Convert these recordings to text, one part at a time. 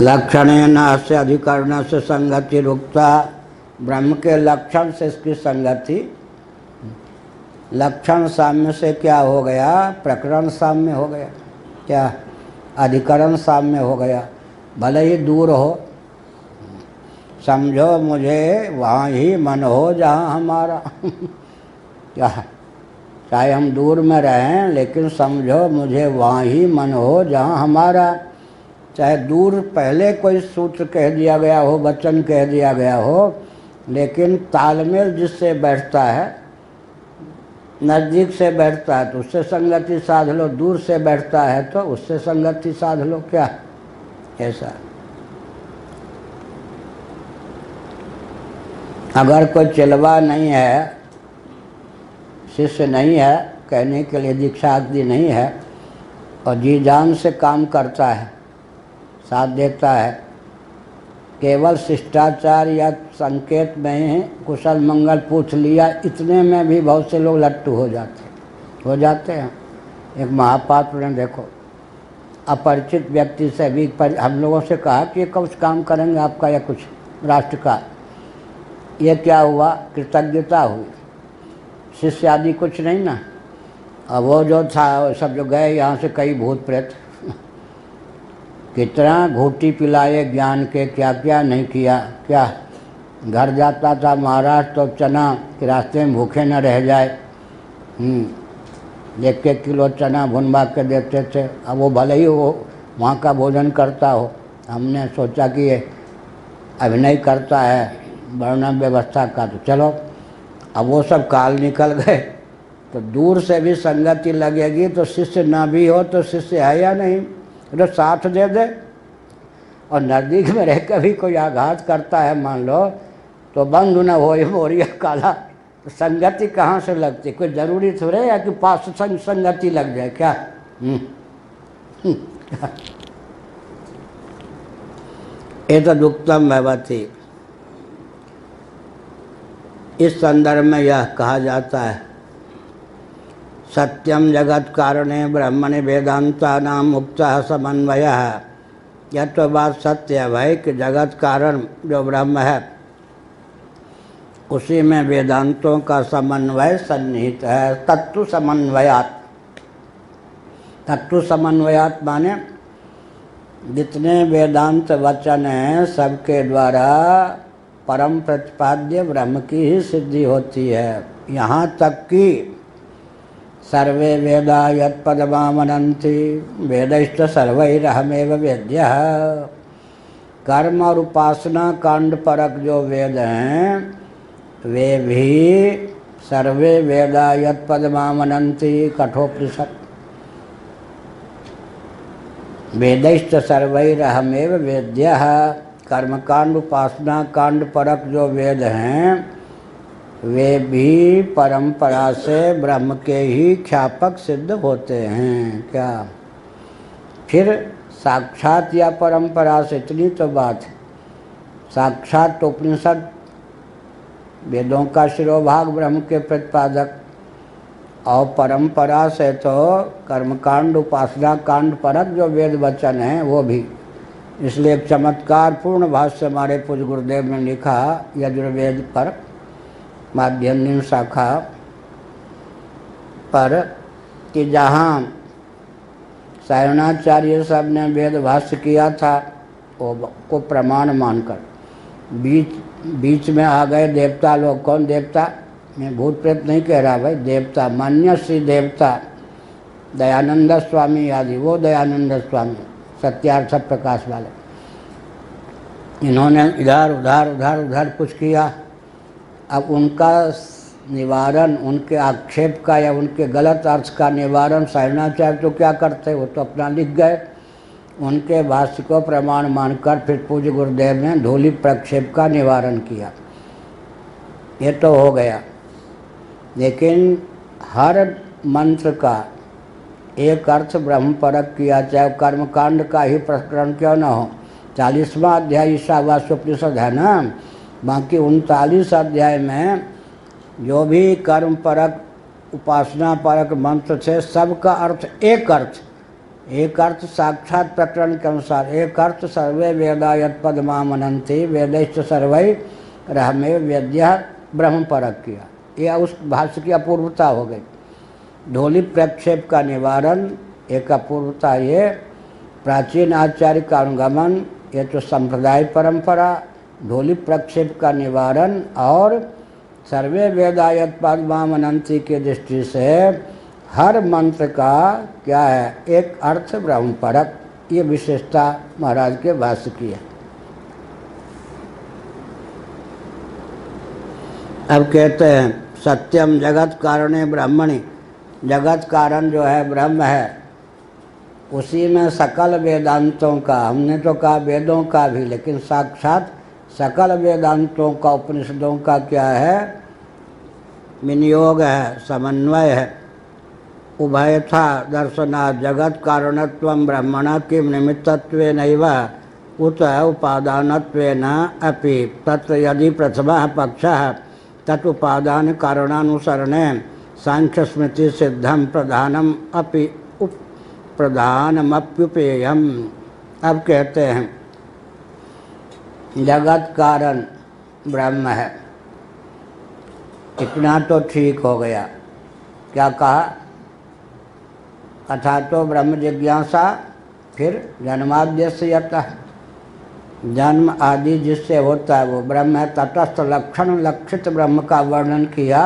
लक्षणेन से अधिकरण से संगति रुकता। ब्रह्म के लक्षण से इसकी संगति, लक्षण साम्य से क्या हो गया, प्रकरण साम्य हो गया, क्या अधिकरण साम्य हो गया। भले ही दूर हो, समझो मुझे वहाँ ही मन हो जहाँ हमारा क्या, चाहे हम दूर में रहें लेकिन समझो मुझे वहाँ ही मन हो जहाँ हमारा। चाहे दूर पहले कोई सूत्र कह दिया गया हो, वचन कह दिया गया हो, लेकिन तालमेल जिससे बैठता है, नज़दीक से बैठता है तो उससे संगति साध लो, दूर से बैठता है तो उससे संगति साध लो। क्या ऐसा, अगर कोई चिलवा नहीं है, शिष्य नहीं है, कहने के लिए दीक्षा आदि नहीं है, और जी जान से काम करता है, साथ देता है, केवल शिष्टाचार या संकेत में कुशल मंगल पूछ लिया, इतने में भी बहुत से लोग लट्टू हो जाते हैं। एक महापात्र ने देखो, अपरिचित व्यक्ति से भी हम लोगों से कहा कि कुछ काम करेंगे आपका या कुछ राष्ट्र का, ये क्या हुआ, कृतज्ञता हुई, शिष्य आदि कुछ नहीं ना। अब वो जो था सब जो गए यहाँ से, कई भूत प्रेत, कितना घूटी पिलाए ज्ञान के, क्या क्या नहीं किया। क्या घर जाता था महाराज तो चना के रास्ते में भूखे न रह जाए, 1-1 किलो चना भुनवा के देते थे। अब वो भले ही वो वहाँ का भोजन करता हो, हमने सोचा कि ये अभिनय करता है वर्णन व्यवस्था का, तो चलो। अब वो सब काल निकल गए, तो दूर से भी संगति लगेगी तो शिष्य ना भी हो तो शिष्य है या नहीं, तो साथ दे दे। और नज़दीक में रह कर भी कोई आघात करता है मान लो, तो बंधु न हो मोरिया काला, तो संगति कहाँ से लगती, कोई ज़रूरी थोड़े है कि पास संगति लग जाए। क्या एतदुक्तम भवति, इस संदर्भ में यह कहा जाता है, सत्यम जगत कारणे ब्रह्मणि वेदांता नाम मुक्तः समन्वयः। यह तो बात सत्य है भाई कि जगत कारण जो ब्रह्म है उसी में वेदांतों का समन्वय सन्निहित है। तत्व समन्वयात, तत्व समन्वयात माने जितने वेदांत वचन हैं सबके द्वारा परम प्रतिपाद्य ब्रह्म की ही सिद्धि होती है। यहाँ तक कि सर्वे वेदा यत्पदमामनन्ति वेदैश्च सर्वैरहमेव वेद्यः। कर्म और उपासना कांड परक जो वेद हैं वे भी सर्वे वेदा यत्पदमामनन्ति, कठोपनिषद, वेदैश्च सर्वैरहमेव वेद्यः। कर्मकांड उपासना कांड परक जो वेद हैं वे भी परंपरा से ब्रह्म के ही ख्यापक सिद्ध होते हैं। क्या फिर साक्षात या परंपरा से, इतनी तो बात है। साक्षात तो उपनिषद वेदों का शिरोभाग ब्रह्म के प्रतिपादक, और परंपरा से तो कर्मकांड उपासना कांड परक जो वेद वचन हैं वो भी। इसलिए एक चमत्कार पूर्ण भाष्य हमारे पूज्य गुरुदेव ने लिखा यजुर्वेद पर, माध्यन्दिन शाखा पर, कि जहाँ सायणाचार्य सब ने वेद भाष्य किया था वो को प्रमाण मानकर बीच में आ गए देवता लोग। कौन देवता, मैं भूत प्रेत नहीं कह रहा भाई, देवता मान्य श्री देवता दयानंद स्वामी आदि, वो दयानंद स्वामी सत्यार्थ प्रकाश वाले, इन्होंने इधर उधर उधर उधर कुछ किया। अब उनका निवारण, उनके आक्षेप का या उनके गलत अर्थ का निवारण सायणाचार्य तो क्या करते, वो तो अपना लिख गए। उनके भाष्य को प्रमाण मानकर फिर पूज्य गुरुदेव ने धूलि प्रक्षेप का निवारण किया। ये तो हो गया, लेकिन हर मंत्र का एक अर्थ ब्रह्म परक किया, चाहे कर्मकांड का ही प्रकरण क्यों न हो। 40वां अध्याय ईशावास्योपनिषद है ना, बाकी 39 अध्याय में जो भी कर्म परक उपासना परक मंत्र थे सबका अर्थ एक अर्थ एक अर्थ साक्षात प्रकरण के अनुसार, एक अर्थ सर्वे वेदा यत् पदमामनन्ति वेदैश्च सर्वै रहमेव वेद्यः ब्रह्म परक किया। यह उस भाष्य की अपूर्वता हो गई। ढोली प्रक्षेप का निवारण एक अपूर्वता, ये प्राचीन आचार्य का अनुगमन, ये तो संप्रदाय परंपरा, ढोली प्रक्षेप का निवारण और सर्वे वेदायत पदमामनन्ति की दृष्टि से हर मंत्र का क्या है, एक अर्थ ब्रह्म परक, ये विशेषता महाराज के भाष्य की है। अब कहते हैं सत्यम जगत कारणे ब्रह्मणि, जगत कारण जो है ब्रह्म है, उसी में सकल वेदांतों का, हमने तो कहा वेदों का भी, लेकिन साक्षात सकल वेदांतों का, उपनिषदों का क्या है, विनियोग है, समन्वय है। उभयथा दर्शनात् जगत कारणत्वं ब्रह्मणा किं निमित्तत्वेनैव उत उपादानत्वेन अपि तत्र यदि प्रथमः पक्षः तत् उपादान कारणानुसरणे सांख्य स्मृति सिद्धम प्रधानम अपि प्रधानमप्युपेयम्। अब कहते हैं जगत कारण ब्रह्म है, इतना तो ठीक हो गया। क्या कहा, अथा तो ब्रह्म जिज्ञासा, फिर जन्माद्यस्य यतः, जन्म आदि जिससे होता है वो ब्रह्म है। तटस्थ लक्षण लक्षित ब्रह्म का वर्णन किया,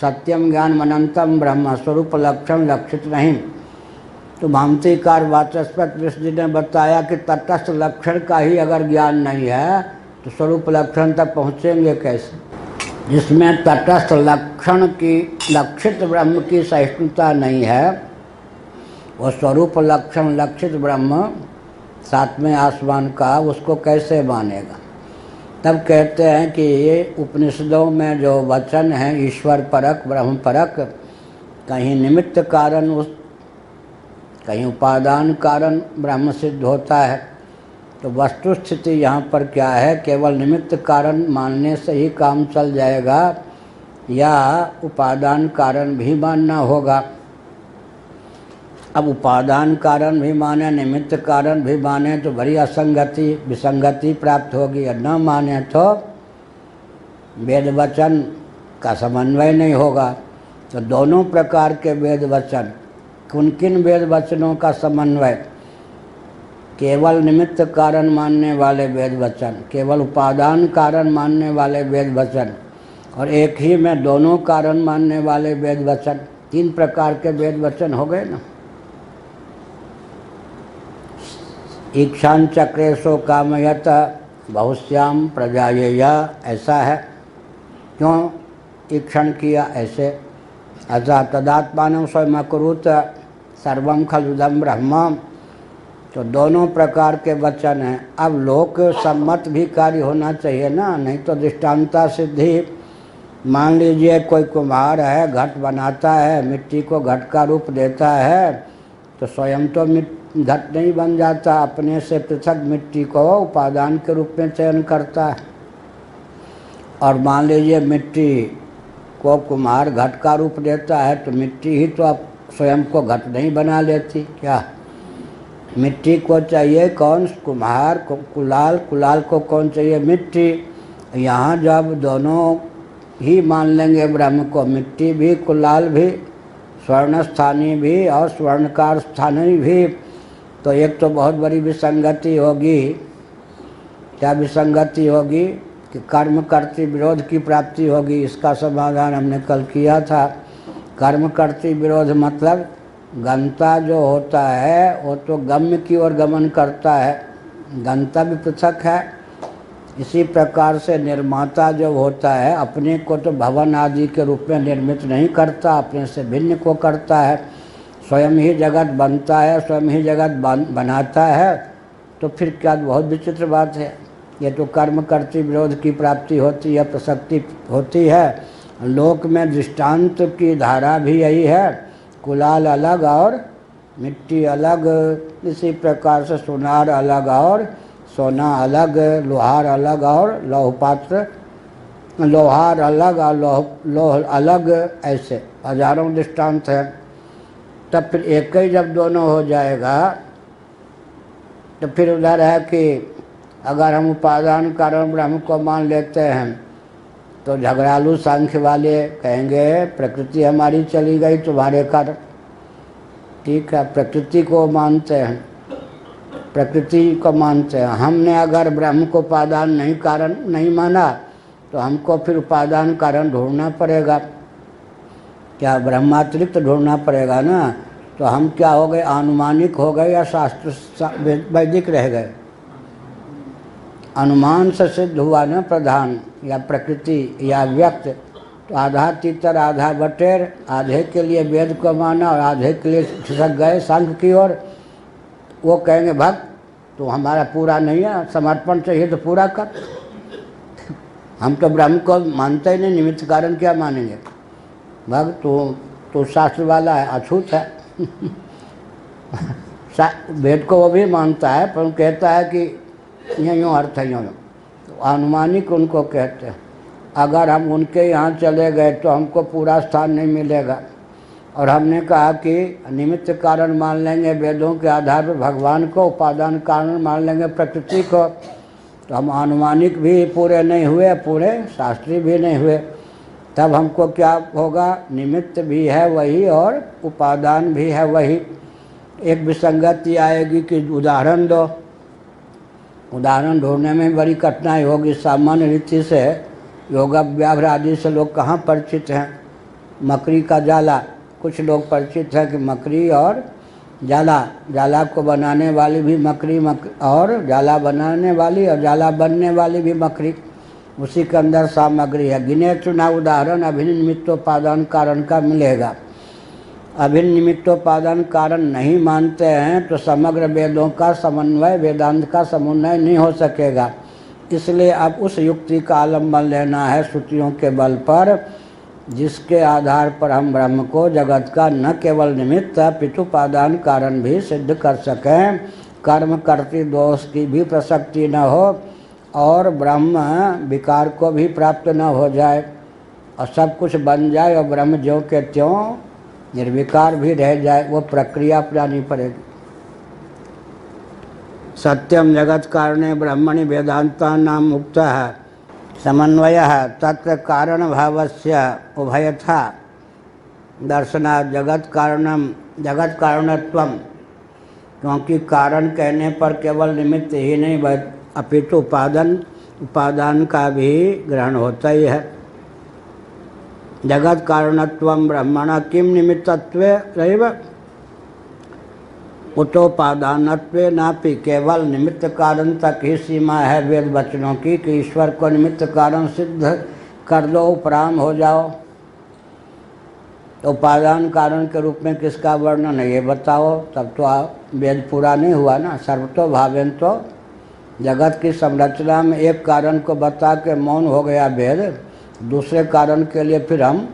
सत्यम ज्ञान अनंतम ब्रह्म, स्वरूप लक्षण लक्षित नहीं। तो भामतीकार वाचस्पत विष्णु जी ने बताया कि तटस्थ लक्षण का ही अगर ज्ञान नहीं है तो स्वरूप लक्षण तक पहुँचेंगे कैसे। जिसमें तटस्थ लक्षण की लक्षित ब्रह्म की सहिष्णुता नहीं है, वो स्वरूप लक्षण लक्षित ब्रह्म सातवें आसमान का, उसको कैसे मानेगा। तब कहते हैं कि ये उपनिषदों में जो वचन हैं ईश्वर परक ब्रह्म परक, कहीं निमित्त कारण उस, कहीं उपादान कारण ब्रह्म सिद्ध होता है। तो वस्तु स्थिति यहाँ पर क्या है, केवल निमित्त कारण मानने से ही काम चल जाएगा या उपादान कारण भी मानना होगा। अब उपादान कारण भी माने, निमित्त कारण भी माने तो बड़ी असंगति विसंगति प्राप्त होगी, और न माने तो वेद वचन का समन्वय नहीं होगा। तो दोनों प्रकार के वेद वचन, किन किन वेद वचनों का समन्वय, केवल निमित्त कारण मानने वाले वेद वचन, केवल उपादान कारण मानने वाले वेद वचन, और एक ही में दोनों कारण मानने वाले वेद वचन, तीन प्रकार के वेद वचन हो गए ना। ईक्षान चक्रेशो कामयत बहुश्याम प्रजायेया, ऐसा है। क्यों ईक्षण किया ऐसे, अतः तदात्मानं स्वयं अकुरुत सर्वं खलुदं ब्रह्म। तो दोनों प्रकार के वचन हैं। अब लोक सम्मत भी कार्य होना चाहिए ना, नहीं तो दृष्टांता सिद्धि। मान लीजिए कोई कुम्हार है, घट बनाता है, मिट्टी को घट का रूप देता है, तो स्वयं तो घट नहीं बन जाता, अपने से पृथक मिट्टी को उपादान के रूप में चयन करता है। और मान लीजिए मिट्टी को कुम्हार घट का रूप देता है, तो मिट्टी ही तो अब स्वयं को घट नहीं बना लेती क्या। मिट्टी को चाहिए कौन, कुम्हार को कुलाल, कुलाल को कौन चाहिए, मिट्टी। यहाँ जब दोनों ही मान लेंगे ब्रह्म को, मिट्टी भी कुलाल भी, स्वर्ण स्थानी भी और स्वर्णकार स्थानी भी, तो एक तो बहुत बड़ी विसंगति होगी। क्या विसंगति होगी कि कर्म कर्तृ विरोध की प्राप्ति होगी। इसका समाधान हमने कल किया था। कर्म कर्तृ विरोध मतलब गंता जो होता है वो तो गम्य की ओर गमन करता है, गंतव्य पृथक है। इसी प्रकार से निर्माता जो होता है अपने को तो भवन आदि के रूप में निर्मित नहीं करता, अपने से भिन्न को करता है। स्वयं ही जगत बनता है, स्वयं ही जगत बनाता है, तो फिर क्या बहुत विचित्र बात है। ये तो कर्म कर्तृ विरोध की प्राप्ति होती है, प्रसक्ति होती है। लोक में दृष्टांत की धारा भी यही है, कुलाल अलग और मिट्टी अलग, इसी प्रकार से सुनार अलग और सोना अलग, लोहार अलग और लौहपात्र, लोहार अलग और लोह अलग, ऐसे हजारों दृष्टांत हैं। तब फिर एक ही जब दोनों हो जाएगा तो फिर उधर है कि अगर हम उपादान कारण ब्रह्म को मान लेते हैं तो झगड़ालू सांख्य वाले कहेंगे प्रकृति हमारी चली गई तुम्हारे कारण। ठीक है, प्रकृति को मानते हैं, प्रकृति को मानते हैं। हमने अगर ब्रह्म को उपादान नहीं कारण नहीं माना तो हमको फिर उपादान कारण ढूंढना पड़ेगा, क्या ब्रह्मातिरिक्त ढूंढना पड़ेगा ना। तो हम क्या हो गए, अनुमानिक हो गए या शास्त्र वैदिक रह गए। अनुमान से सिद्ध हुआ ना प्रधान या प्रकृति या व्यक्त। तो आधा तीतर आधा बटेर, आधे के लिए वेद को माना और आधे के लिए खिसक गए सांख्य की ओर। वो कहेंगे भक्त तो हमारा पूरा नहीं है, समर्पण चाहिए तो पूरा कर। हम तो ब्रह्म को मानते ही नहीं, निमित्त कारण क्या मानेंगे। भक्त तो शास्त्र वाला है, अछूत है। वेद को वो भी मानता है पर कहता है कि यूँ अर्थ है यूँ। तो अनुमानिक उनको कहते हैं। अगर हम उनके यहाँ चले गए तो हमको पूरा स्थान नहीं मिलेगा। और हमने कहा कि निमित्त कारण मान लेंगे वेदों के आधार पर भगवान को, उपादान कारण मान लेंगे प्रकृति को। तो हम अनुमानिक भी पूरे नहीं हुए, पूरे शास्त्री भी नहीं हुए। तब हमको क्या होगा, निमित्त भी है वही और उपादान भी है वही। एक विसंगति आएगी कि उदाहरण दो। उदाहरण ढूंढने में बड़ी कठिनाई होगी। सामान्य रीति से योगाभ्यास आदि से लोग कहाँ परिचित हैं। मकड़ी का जाला, कुछ लोग परिचित हैं कि मकड़ी और जाला, जाला को बनाने वाली भी मकड़ी और जाला बनाने वाली और जाला बनने वाली भी मकड़ी, उसी के अंदर सामग्री है। गिने चुना उदाहरण अभिन्न निमित्तोपादान कारण का मिलेगा। अभिन्न निमित्तोपादान कारण नहीं मानते हैं तो समग्र वेदों का समन्वय, वेदांत का समन्वय नहीं हो सकेगा। इसलिए अब उस युक्ति का आलम्बन लेना है श्रुतियों के बल पर, जिसके आधार पर हम ब्रह्म को जगत का न केवल निमित्त पितुपादान कारण भी सिद्ध कर सकें, कर्म करती दोष की भी प्रसक्ति न हो और ब्रह्म विकार को भी प्राप्त न हो जाए और सब कुछ बन जाए और ब्रह्म ज्यों के त्यों निर्विकार भी रह जाए। वो प्रक्रिया अपनानी पड़ेगी। सत्यम जगत कारणे ब्रह्मणि वेदांता नाम मुक्त है समन्वय तत्र कारण भावस्य उभयथा दर्शना जगत कारणत्वम। क्योंकि कारण कहने पर केवल निमित्त ही नहीं अपितु उपादान का भी ग्रहण होता ही है। जगत कारणत्वम ब्रह्मण किम निमित्तत्वे रैव उतोपादानत्वे नापि। केवल निमित्त कारण तक ही सीमा है वेद वचनों की कि ईश्वर को निमित्त कारण सिद्ध कर दो, उपराम हो जाओ। उपादान कारण के रूप में किसका वर्णन है ये बताओ, तब तो वेद पूरा नहीं हुआ ना। सर्वतो भावेन तो जगत की संरचना में एक कारण को बता के मौन हो गया वेद, दूसरे कारण के लिए फिर हम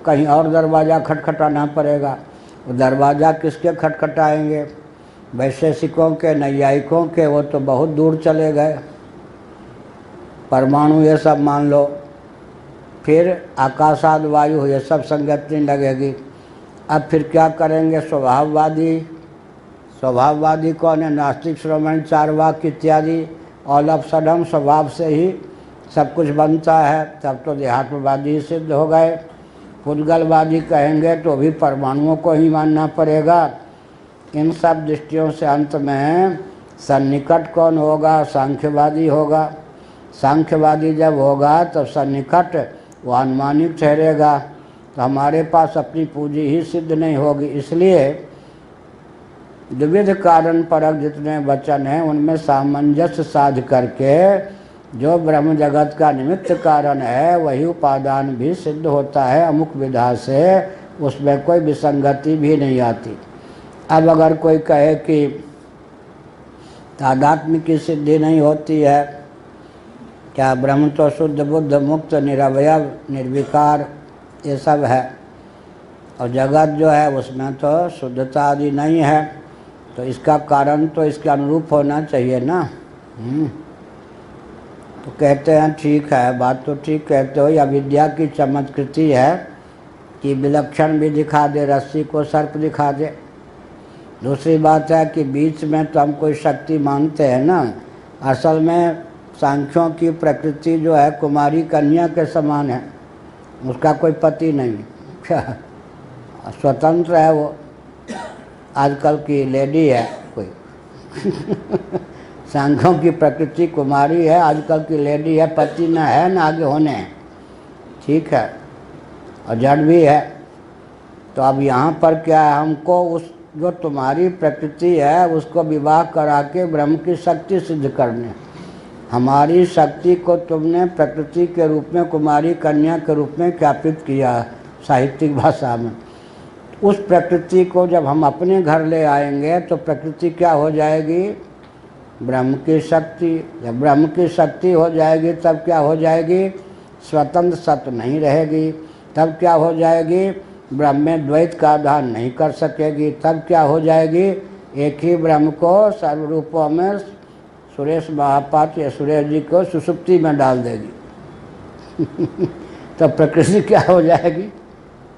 कहीं और दरवाज़ा खटखटाना पड़ेगा। वो दरवाज़ा किसके खटखटाएंगे, वैशेषिकों के, नैयायिकों के, वो तो बहुत दूर चले गए। परमाणु ये सब मान लो, फिर आकाशाद वायु, ये सब संगत नहीं लगेगी। अब फिर क्या करेंगे, स्वभाववादी कौन है, नास्तिक, श्रवण, चारवाक इत्यादि। ऑल ऑफ सडन स्वभाव से ही सब कुछ बनता है, तब तो देहात्मवादी सिद्ध हो गए। पुद्गलवादी कहेंगे तो भी परमाणुओं को ही मानना पड़ेगा। इन सब दृष्टियों से अंत में सन्निकट कौन होगा, सांख्यवादी होगा। सांख्यवादी जब होगा तो सन्निकट वो अनुमानिक ठहरेगा, तो हमारे पास अपनी पूंजी ही सिद्ध नहीं होगी। इसलिए द्विविध कारण परक जितने वचन हैं उनमें सामंजस्य साध करके जो ब्रह्म जगत का निमित्त कारण है वही उपादान भी सिद्ध होता है अमुक विधा से, उसमें कोई विसंगति भी नहीं आती। अब अगर कोई कहे कि तादात्म्य की सिद्धि नहीं होती है, क्या ब्रह्म तो शुद्ध बुद्ध मुक्त निरवयव निर्विकार ये सब है और जगत जो है उसमें तो शुद्धता आदि नहीं है, तो इसका कारण तो इसके अनुरूप होना चाहिए ना। तो कहते हैं ठीक है, बात तो ठीक कहते हो। या विद्या की चमत्कृति है कि विलक्षण भी दिखा दे, रस्सी को सर्प दिखा दे। दूसरी बात है कि बीच में तो हम कोई शक्ति मानते हैं ना, असल में सांख्यों की प्रकृति जो है कुमारी कन्या के समान है, उसका कोई पति नहीं, क्या स्वतंत्र है वो, आजकल की लेडी है कोई सांख्यों की प्रकृति कुमारी है, आजकल की लेडी है, पति न है न आगे होने हैं, ठीक है, और जड़ भी है। तो अब यहाँ पर क्या है, हमको उस जो तुम्हारी प्रकृति है उसको विवाह करा के ब्रह्म की शक्ति सिद्ध करने। हमारी शक्ति को तुमने प्रकृति के रूप में कुमारी कन्या के रूप में ख्यापित किया साहित्यिक भाषा में। उस प्रकृति को जब हम अपने घर ले आएंगे तो प्रकृति क्या हो जाएगी, ब्रह्म की शक्ति। जब ब्रह्म की शक्ति हो जाएगी तब क्या हो जाएगी, स्वतंत्र सत्य नहीं रहेगी। तब क्या हो जाएगी, ब्रह्म में द्वैत का आधान नहीं कर सकेगी। तब क्या हो जाएगी, एक ही ब्रह्म को सर्वरूपों में सुरेश महापात्र या सुरेश जी को सुषुप्ति में डाल देगी तो प्रकृति क्या हो जाएगी,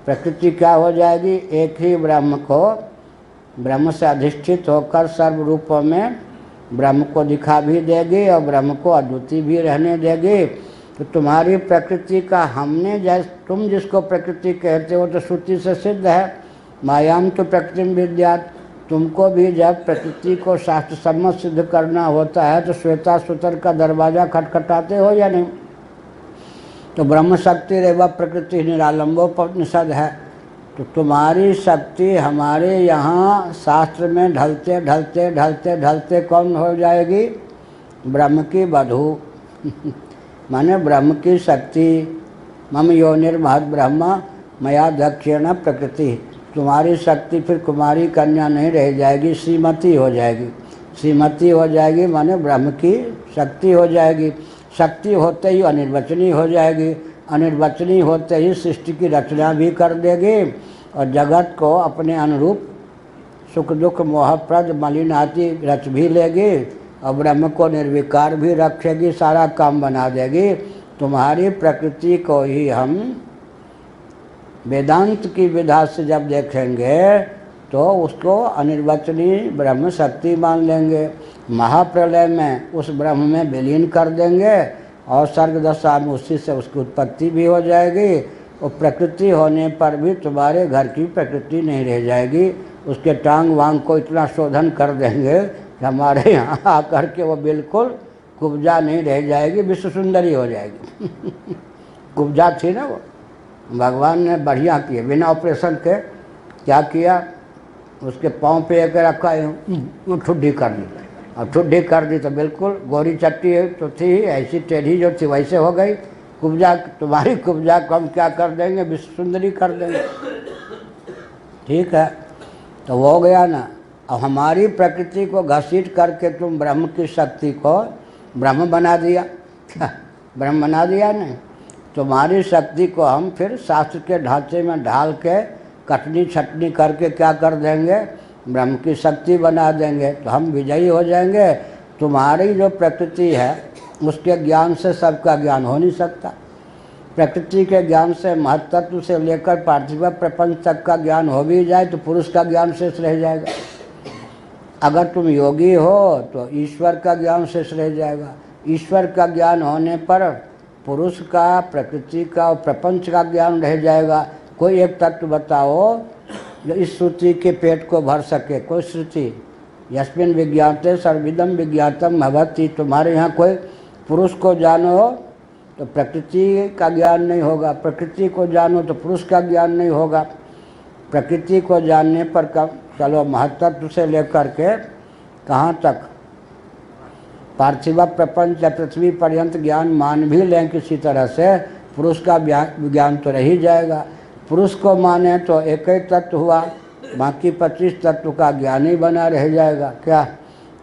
प्रकृति क्या हो जाएगी, एक ही ब्रह्म को ब्रह्म से अधिष्ठित होकर सर्वरूपों में ब्रह्म को दिखा भी देगी और ब्रह्म को अद्वितीय भी रहने देगी। तो तुम्हारी प्रकृति का हमने जैसे तुम जिसको प्रकृति कहते हो तो श्रुति से सिद्ध है, मायाम तो प्रकृति विद्यात। तुमको भी जब प्रकृति को शास्त्र सम्मत सिद्ध करना होता है तो श्वेता सूत्र का दरवाज़ा खटखटाते हो या नहीं। तो ब्रह्म शक्ति रेवा प्रकृति निरालंबोपनिषद है। तो तुम्हारी शक्ति हमारे यहाँ शास्त्र में ढलते ढलते ढलते ढलते कौन हो जाएगी, ब्रह्म की वधू माने ब्रह्म की शक्ति। मम योनिर्महद ब्रह्म मया दक्षिण प्रकृति। तुम्हारी शक्ति फिर कुमारी कन्या नहीं रह जाएगी, श्रीमती हो जाएगी। श्रीमती हो जाएगी माने ब्रह्म की शक्ति हो जाएगी। शक्ति होते ही अनिर्वचनीय हो जाएगी। अनिर्वचनीय होते ही सृष्टि की रचना भी कर देगी और जगत को अपने अनुरूप सुख दुख मोहप्रद मलिन आदि रच भी लेगी और ब्रह्म को निर्विकार भी रखेगी, सारा काम बना देगी। तुम्हारी प्रकृति को ही हम वेदांत की विधा से जब देखेंगे तो उसको अनिर्वचनीय ब्रह्म शक्ति मान लेंगे। महाप्रलय में उस ब्रह्म में विलीन कर देंगे और सर्ग दशा में उसी से उसकी उत्पत्ति भी हो जाएगी। और प्रकृति होने पर भी तुम्हारे घर की प्रकृति नहीं रह जाएगी। उसके टांग वांग को इतना शोधन कर देंगे कि हमारे यहाँ आकर के वो बिल्कुल कुब्जा नहीं रह जाएगी, विश्व सुंदरी हो जाएगी कुब्जा थी ना वो, भगवान ने बढ़िया किए, बिना ऑपरेशन के क्या किया, उसके पाँव पे एक रखा वो ठुड्डी कर दी और ठुड्डी कर दी तो बिल्कुल गोरी चट्टी तो थी, ऐसी टेढ़ी जो थी वैसे हो गई। कुब्जा, तुम्हारी कुब्जा को हम क्या कर देंगे, विश्व सुंदरी कर देंगे। ठीक है, तो वो हो गया ना। अब हमारी प्रकृति को घसीट करके तुम ब्रह्म की शक्ति को ब्रह्म बना दिया, क्या ब्रह्म बना दिया नहीं। तुम्हारी शक्ति को हम फिर शास्त्र के ढांचे में ढाल के कटनी छटनी करके क्या कर देंगे, ब्रह्म की शक्ति बना देंगे। तो हम विजयी हो जाएंगे। तुम्हारी जो प्रकृति है उसके ज्ञान से सबका ज्ञान हो नहीं सकता। प्रकृति के ज्ञान से महत्त्व से लेकर पार्थिव प्रपंच तक का ज्ञान हो भी जाए तो पुरुष का ज्ञान शेष रह जाएगा। अगर तुम योगी हो तो ईश्वर का ज्ञान शेष रह जाएगा। ईश्वर का ज्ञान होने पर पुरुष का, प्रकृति का और प्रपंच का ज्ञान रह जाएगा। कोई एक तत्व बताओ जो इस श्रुति के पेट को भर सके, कोई श्रुति। यस्मिन् विज्ञाते सर्विदं विज्ञातम भवति। तुम्हारे यहाँ कोई पुरुष को जानो तो प्रकृति का ज्ञान नहीं होगा, प्रकृति को जानो तो पुरुष का ज्ञान नहीं होगा। प्रकृति को जानने पर कब चलो महत्त्व से लेकर के कहाँ तक, पार्थिव प्रपंच या पृथ्वी पर्यंत ज्ञान मान भी लें किसी तरह से, पुरुष का विज्ञान तो रह ही जाएगा। पुरुष को माने तो एक ही तत्व हुआ, बाकी 25 तत्व का ज्ञान ही बना रह जाएगा। क्या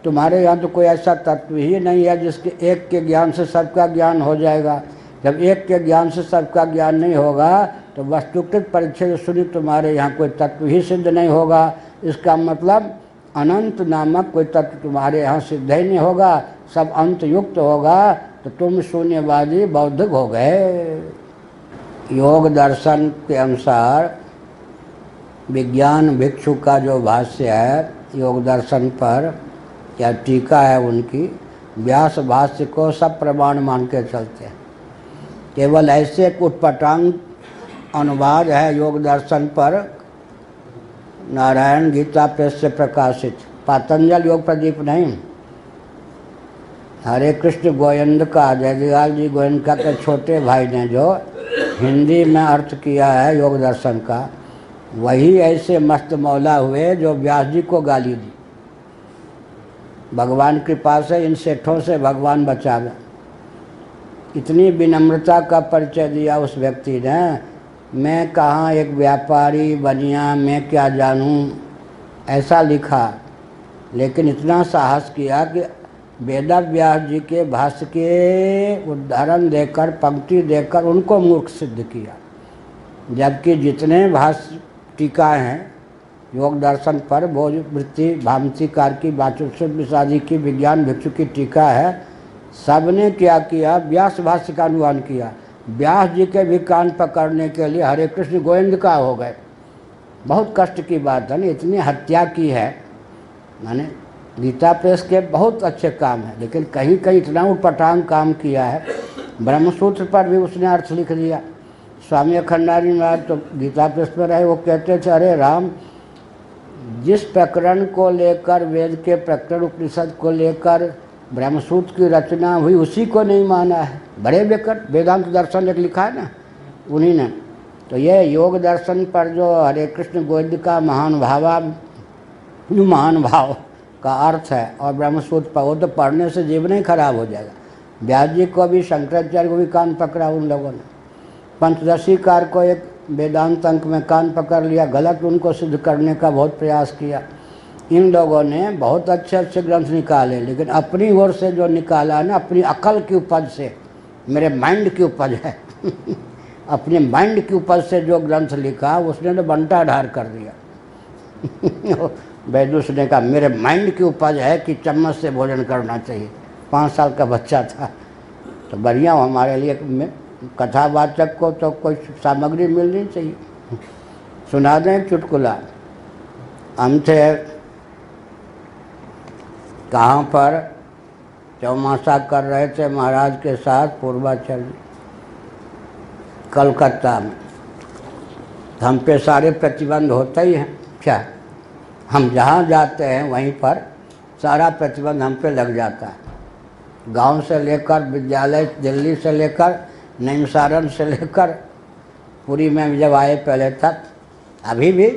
तुम्हारे यहाँ तो कोई ऐसा तत्व ही नहीं है जिसके एक के ज्ञान से सबका ज्ञान हो जाएगा। जब एक के ज्ञान से सबका ज्ञान नहीं होगा तो वस्तुकृत परीक्षा से सुनी तुम्हारे यहाँ कोई तत्व ही सिद्ध नहीं होगा। इसका मतलब अनंत नामक कोई तत्व तुम्हारे यहाँ सिद्ध ही नहीं होगा, सब अंत युक्त होगा। तो तुम शून्यवादी बौद्धिक हो गए। योग दर्शन के अनुसार विज्ञान भिक्षु का जो भाष्य है योग दर्शन पर या टीका है उनकी, व्यास भाष्य को सब प्रमाण मान के चलते हैं। केवल ऐसे कुटपटांग अनुवाद है योग दर्शन पर नारायण गीता प्रेस से प्रकाशित, पातंजल योग प्रदीप नहीं। हरे कृष्ण गोविंद का, जयदयाल जी गोविंद का के छोटे भाई ने जो हिंदी में अर्थ किया है योग दर्शन का, वही ऐसे मस्त मौला हुए जो व्यास जी को गाली दी। भगवान कृपा से इन सेठों से भगवान बचावे। इतनी विनम्रता का परिचय दिया उस व्यक्ति ने, मैं कहाँ एक व्यापारी बनिया, मैं क्या जानूँ, ऐसा लिखा। लेकिन इतना साहस किया कि वेदव्यास जी के भाष्य के उदाहरण देकर, पंक्ति देकर उनको मूर्ख सिद्ध किया। जबकि जितने भाष्य टीका हैं योग दर्शन पर, बोधवृत्ति भामतीकार की, वाचस्पति विषादी की, विज्ञान भिक्षु की टीका है, सबने क्या किया, व्यास भाष्य का अनुवाद किया। व्यास जी के भी कान पकड़ने के लिए हरे कृष्ण गोविंद का हो गए। बहुत कष्ट की बात है ना, इतनी हत्या की है। माने गीता प्रेस के बहुत अच्छे काम है, लेकिन कहीं कहीं इतना उटपटांग काम किया है। ब्रह्मसूत्र पर भी उसने अर्थ लिख दिया। स्वामी अखंडानंद महाराज तो गीता प्रेस पर रहे, वो कहते थे अरे राम, जिस प्रकरण को लेकर, वेद के प्रकरण उपनिषद को लेकर ब्रह्मसूत्र की रचना हुई, उसी को नहीं माना है। बड़े विकट वेदांत दर्शन एक लिखा है ना उन्हीं ने। तो ये योग दर्शन पर जो हरे कृष्ण गोविंद का महान भाव का अर्थ है और ब्रह्मसूत्र पर, वो तो पढ़ने से जीवन ही खराब हो जाएगा। व्यास जी को भी, शंकराचार्य को भी कान पकड़ा उन लोगों ने। पंचदशीकार को एक वेदांत अंक में कान पकड़ लिया, गलत उनको सिद्ध करने का बहुत प्रयास किया। इन लोगों ने बहुत अच्छे अच्छे ग्रंथ निकाले, लेकिन अपनी ओर से जो निकाला ना, अपनी अकल की उपज से, मेरे माइंड की उपज है अपने माइंड की उपज से जो ग्रंथ लिखा उसने तो बंटा ढार कर दिया वैदुष ने कहा मेरे माइंड की उपज है कि चम्मच से भोजन करना चाहिए। 5 साल का बच्चा था। तो बढ़िया हमारे लिए कथावाचक को तो कोई सामग्री मिलनी चाहिए। सुना दें एक चुटकुला। हम थे कहाँ पर, चौमासा कर रहे थे महाराज के साथ पूर्वाचल कलकत्ता में। हम पे सारे प्रतिबंध होते ही हैं। क्या हम जहाँ जाते हैं वहीं पर सारा प्रतिबंध हम पे लग जाता है। गांव से लेकर विद्यालय, दिल्ली से लेकर नैमिषारण्य से लेकर पुरी में जब आए पहले तक, अभी भी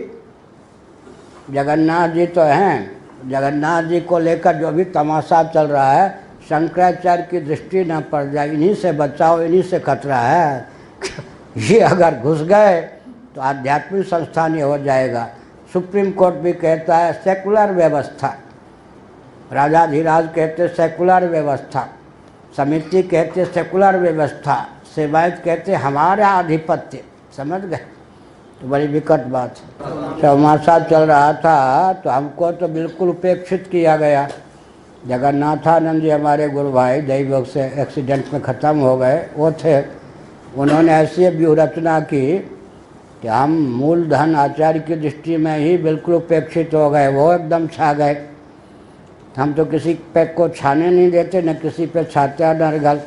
जगन्नाथ जी तो हैं। जगन्नाथ जी को लेकर जो भी तमाशा चल रहा है, शंकराचार्य की दृष्टि न पड़ जाए, इन्हीं से बचाओ, इन्हीं से खतरा है ये अगर घुस गए तो आध्यात्मिक संस्थान ही हो जाएगा। सुप्रीम कोर्ट भी कहता है सेकुलर व्यवस्था, राजाधिराज कहते सेकुलर व्यवस्था, समिति कहते सेकुलर व्यवस्था, सेवायत कहते हमारा आधिपत्य। समझ गए? तो बड़ी विकट बात है। चौमासा चल रहा था तो हमको तो बिल्कुल उपेक्षित किया गया। जगन्नाथानंद जी हमारे गुरु भाई दैवयोग से एक्सीडेंट में ख़त्म हो गए, वो थे। उन्होंने ऐसी व्यूह रचना की कि हम मूलधन आचार्य की दृष्टि में ही बिल्कुल उपेक्षित हो गए। वो एकदम छा गए। हम तो किसी पे को छाने नहीं देते, न किसी पे छाते हैं नरगल।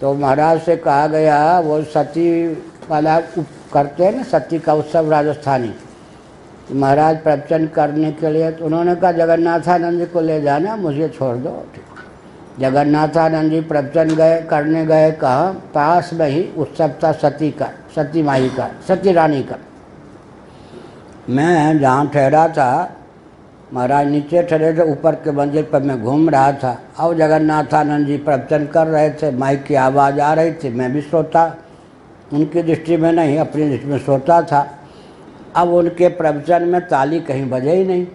तो महाराज से कहा गया, वो सती वाला करते हैं ना, सती का उत्सव राजस्थानी, तो महाराज प्रवचन करने के लिए, तो उन्होंने कहा जगन्नाथानंद जी को ले जाना, मुझे छोड़ दो। जगन्नाथानंद जी प्रवचन करने गए कहाँ, पास में ही उत्सव था सती का, सती माई का, सती रानी का। मैं जहाँ ठहरा था, महाराज नीचे ठहरे थे, ऊपर के मंजिल पर मैं घूम रहा था। और जगन्नाथानंद जी प्रवचन कर रहे थे, माइक की आवाज़ आ रही थी, मैं भी सोता, उनकी दृष्टि में नहीं, अपनी दृष्टि में सोता था। अब उनके प्रवचन में ताली कहीं बजे ही नहीं।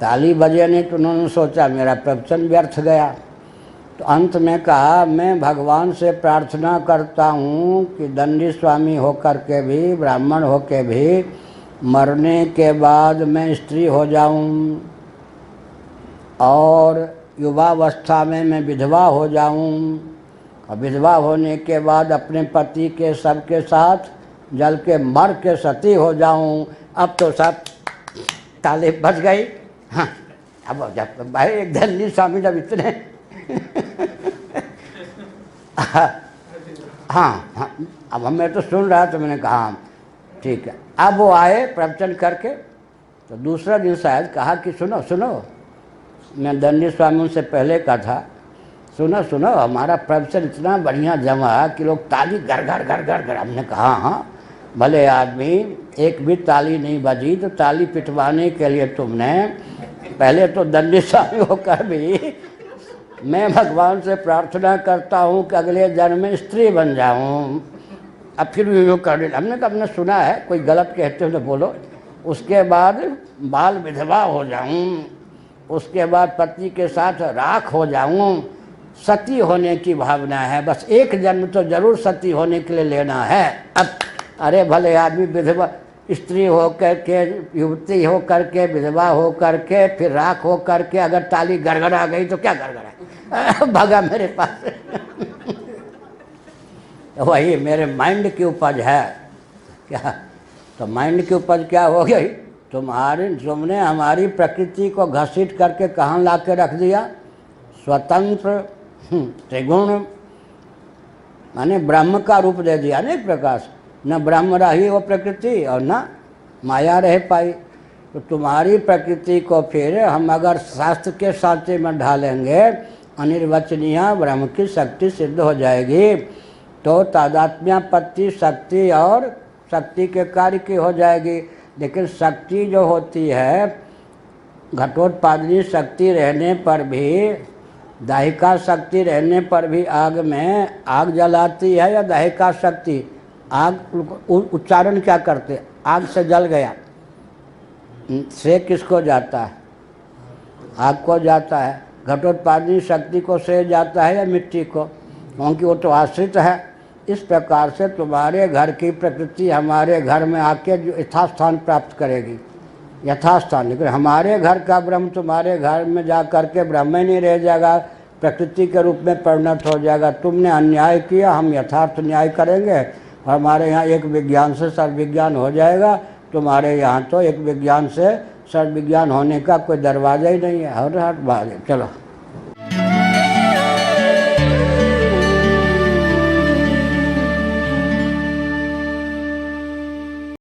ताली बजे नहीं तो उन्होंने सोचा मेरा प्रवचन व्यर्थ गया। तो अंत में कहा, मैं भगवान से प्रार्थना करता हूँ कि दंडी स्वामी होकर के भी, ब्राह्मण होकर भी, मरने के बाद मैं स्त्री हो जाऊँ और युवावस्था में मैं विधवा हो जाऊँ, और विधवा होने के बाद अपने पति के सबके साथ जल के मर के सती हो जाऊं, अब तो सब ताले बच गई। हाँ, अब जब भाई एक धन्य स्वामी जब इतने हाँ, अब मैं तो सुन रहा तो मैंने कहा ठीक है। अब वो आए प्रवचन करके, तो दूसरा दिन शायद कहा कि सुनो सुनो, मैं दंडी स्वामी से पहले का था, सुनो सुनो हमारा प्रवचन इतना बढ़िया जमा कि लोग ताली घर घर घर घर घर। हमने कहा हाँ भले आदमी, एक भी ताली नहीं बजी तो ताली पिटवाने के लिए तुमने पहले तो दंडी स्वामी होकर भी मैं भगवान से प्रार्थना करता हूँ कि अगले जन्म में स्त्री बन जाऊँ। अब फिर यूँ कर, हमने कहा हमने सुना है, कोई गलत कहते हो तो बोलो। उसके बाद बाल विधवा हो जाऊँ, उसके बाद पति के साथ राख हो जाऊँ, सती होने की भावना है, बस एक जन्म तो जरूर सती होने के लिए लेना है। अब अरे भले आदमी विधवा स्त्री हो करके, युवती हो करके, विधवा हो करके, फिर राख हो करके अगर ताली गड़गड़ा गई तो क्या गड़गड़ा भगा मेरे पास वही मेरे माइंड की उपज है क्या। तो माइंड की उपज क्या हो गई, तुमने हमारी प्रकृति को घसीट करके कहाँ ला के रख दिया, स्वतंत्र त्रिगुण माने ब्रह्म का रूप दे दिया ना एक प्रकार से। न ब्रह्म रही वो प्रकृति और न माया रह पाई। तो तुम्हारी प्रकृति को फिर हम अगर शास्त्र के सांचे में ढालेंगे, अनिर्वचनीय ब्रह्म की शक्ति सिद्ध हो जाएगी। तो तादात्म्यापत्ति शक्ति और शक्ति के कार्य की हो जाएगी। लेकिन शक्ति जो होती है, घटोत्पादनी शक्ति रहने पर भी, दाहिका शक्ति रहने पर भी आग में आग जलाती है या दाहिका शक्ति आग उच्चारण क्या करते, आग से जल गया, से किसको जाता है, आग को जाता है। घटोत्पादनी शक्ति को से जाता है या मिट्टी को, क्योंकि वो तो आश्रित है। इस प्रकार से तुम्हारे घर की प्रकृति हमारे घर में आके जो यथास्थान प्राप्त करेगी, यथास्थान। लेकिन हमारे घर का ब्रह्म तुम्हारे घर में जा करके ब्रह्म ही नहीं रह जाएगा, प्रकृति के रूप में परिणत हो जाएगा। तुमने अन्याय किया, हम यथार्थ न्याय करेंगे और हमारे यहाँ एक विज्ञान से सर्वविज्ञान हो जाएगा। तुम्हारे यहाँ तो एक विज्ञान से सर्वविज्ञान होने का कोई दरवाज़ा ही नहीं है। हर चलो।